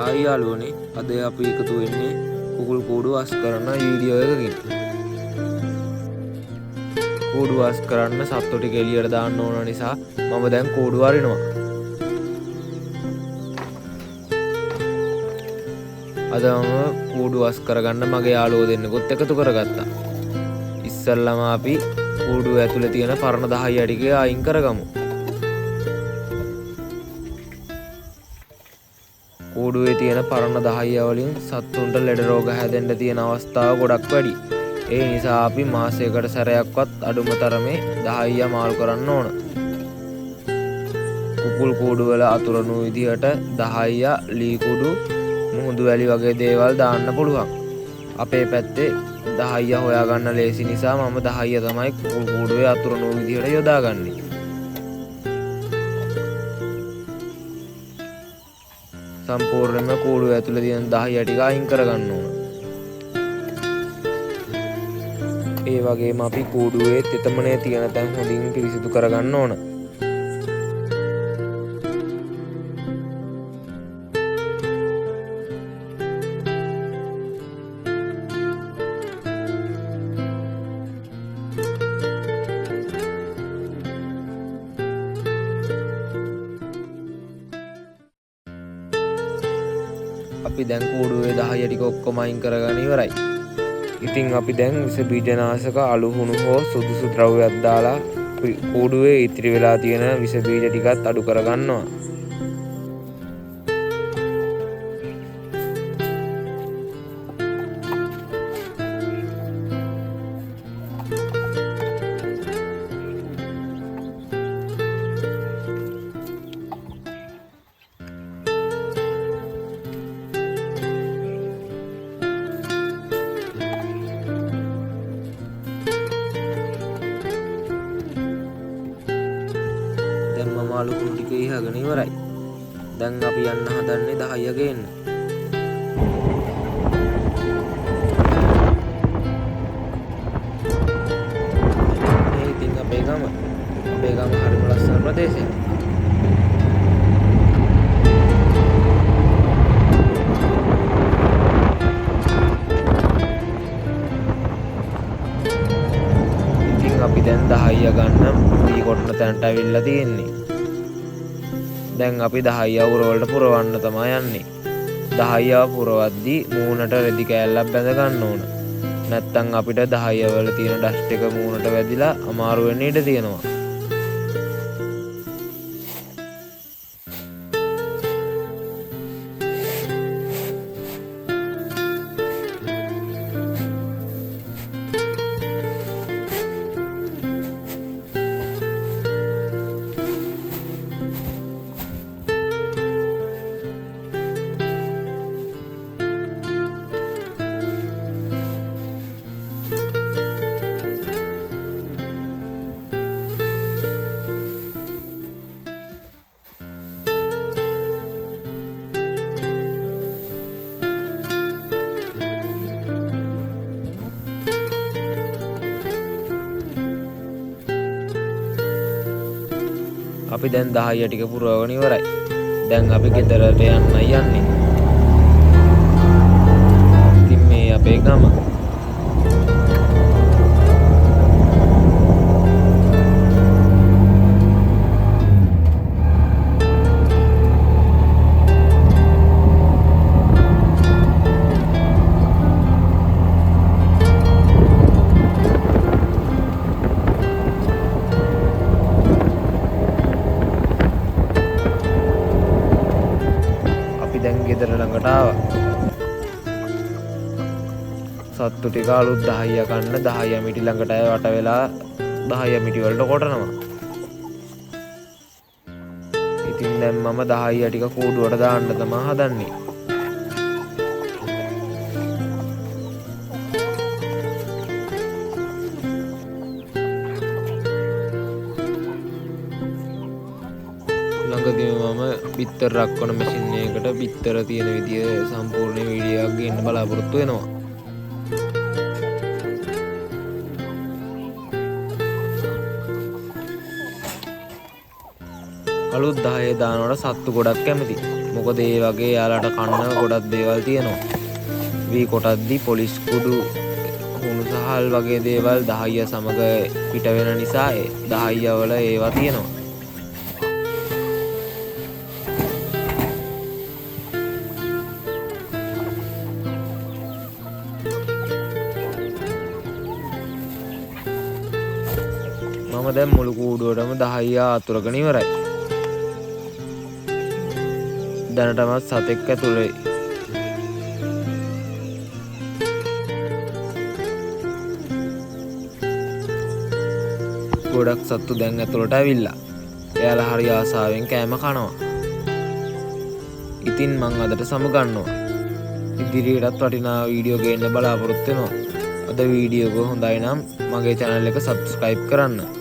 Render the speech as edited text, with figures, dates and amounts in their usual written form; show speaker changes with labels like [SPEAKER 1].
[SPEAKER 1] ආයි යාළුවනේ අද අපි එකතු වෙන්නේ කුකුල් කූඩු වස් කරන වීඩියෝ එකකින්. කූඩු වස් කරන්න සත්තු ටික එළියට දාන්න ඕන නිසා මම දැන් කූඩු වරිනවා. අද මම කූඩු වස් කරගන්න මගේ යාළුවෝ දෙන්නෙකුත් එකතු කරගත්තා. ඉස්සල්ලාම අපි කූඩුව ඇතුලේ තියෙන පරණ දහයිය ටික අයින් කරගමු. කූඩුවේ තියෙන පරණ දහයිය වලින් සත්තුන්ට ලෙඩ රෝග හැදෙන්න තියෙන අවස්ථාව ගොඩක් වැඩි. ඒ නිසා අපි මාසයකට සැරයක්වත් අඩුම තරමේ දහයිය මාරු කරන්න ඕන. කුකුල් කූඩු වල අතුරුණු විදිහට දහයිය, ලී කුඩු, මුහුදු වැලි වගේ දේවල් දාන්න පුළුවන්. අපේ පැත්තේ දහයිය හොයාගන්න ලේසි නිසා මම දහයිය තමයි කුකුල් කූඩුවේ අතුරුණු විදිහට යොදාගන්නේ. සම්පූර්ණයෙන්ම කූඩුව ඇතුලේ තියෙන දහයිය ටික අයින් කරගන්න ඕන. ඒ වගේම අපි කූඩුවේ තෙතමනේ තියෙන තැන් හොඳින් පිරිසිදු කරගන්න ඕන. අපි දැන් කූඩුවේ දහයිය ටික ඔක්කොම අයින් කරගෙන ඉවරයි. ඉතින් අපි දැන් විස බීජනාශක අලුහුණු හෝ සුදුසු ද්‍රව්‍යයක් දාලා කූඩුවේ ඉතිරි වෙලා තියෙන විස බීජ ටිකත් අඩු කරගන්නවා. දැන් මම අලුකුණු ටික ඉහගෙන ඉවරයි. දැන් අපි යන්න හදන්නේ දහයිය ගේන්න. මේ ඉතින් අපේ ගම හරිම ලස්සන ප්‍රදේශයක්. ඉතින් අපි දැන් දහයිය ගන්න දී කොටන තැනට ඇවිල්ලා තියෙන්නේ. දැන් අපි දහයිය උරවලට පුරවන්න තමයි යන්නේ. දහයියව පුරවද්දී මූණට රෙදි කෑල්ලක් බැඳ ගන්න ඕන. නැත්තම් අපිට දහයිය වල තියෙන ඩස්ට් එක මූණට වැදිලා අමාරු වෙන්න ඉඩ තියෙනවා. අපි දැන් දහයිය ටික පුරවගෙන ඉවරයි. දැන් අපි ගෙදරට යන්නයි යන්නේ. ඉතින් මේ අපේ ගම. දැන් ගෙදර ළඟට ආවා. සත්තු ටික අලුත් දහයිය කන්න දහයිය මිටි ළඟට වට වෙලා දහයිය මිටි වලට කොටනවා. ඉතින් දැන් මම දහයිය ටික කූඩුවට දාන්න තමයි හදන්නේ. ළඟදීම මම බිත්තර රක්වන මැෂින් එකකට බිත්තර තියෙන විදිය සම්පූර්ණ වීඩියෝ එකක් ගන්න බලාපොරොත්තු වෙනවා. අලුත් 10 දානවට සත්තු ගොඩක් කැමති. මොකද ඒ වගේ යාලට කන්න ගොඩක් දේවල් තියෙනවා. වී කොටද්දි පොලිස් කුඩු හුණු සහල් වගේ දේවල් දහයිය සමග පිට වෙන නිසා දහයිය වල ඒවා තියෙනවා. මම දැන් මුළු කූඩුවටම දහයියා අතුරගෙන ඉවරයි. දැනටමත් සතෙක් ඇතුළේ. ගොඩක් සත්තු දැන් ඇතුළට ඇවිල්ලා. එයාලා හරි ආසාවෙන් කෑම කනවා. ඉතින් මං අදට සමුගන්නවා. ඉදිරියටත් වටිනා වීඩියෝ ගේන්න බලාපොරොත්තු වෙනවා. අද වීඩියෝ එක හොඳයි නම් මගේ channel එක subscribe කරන්න.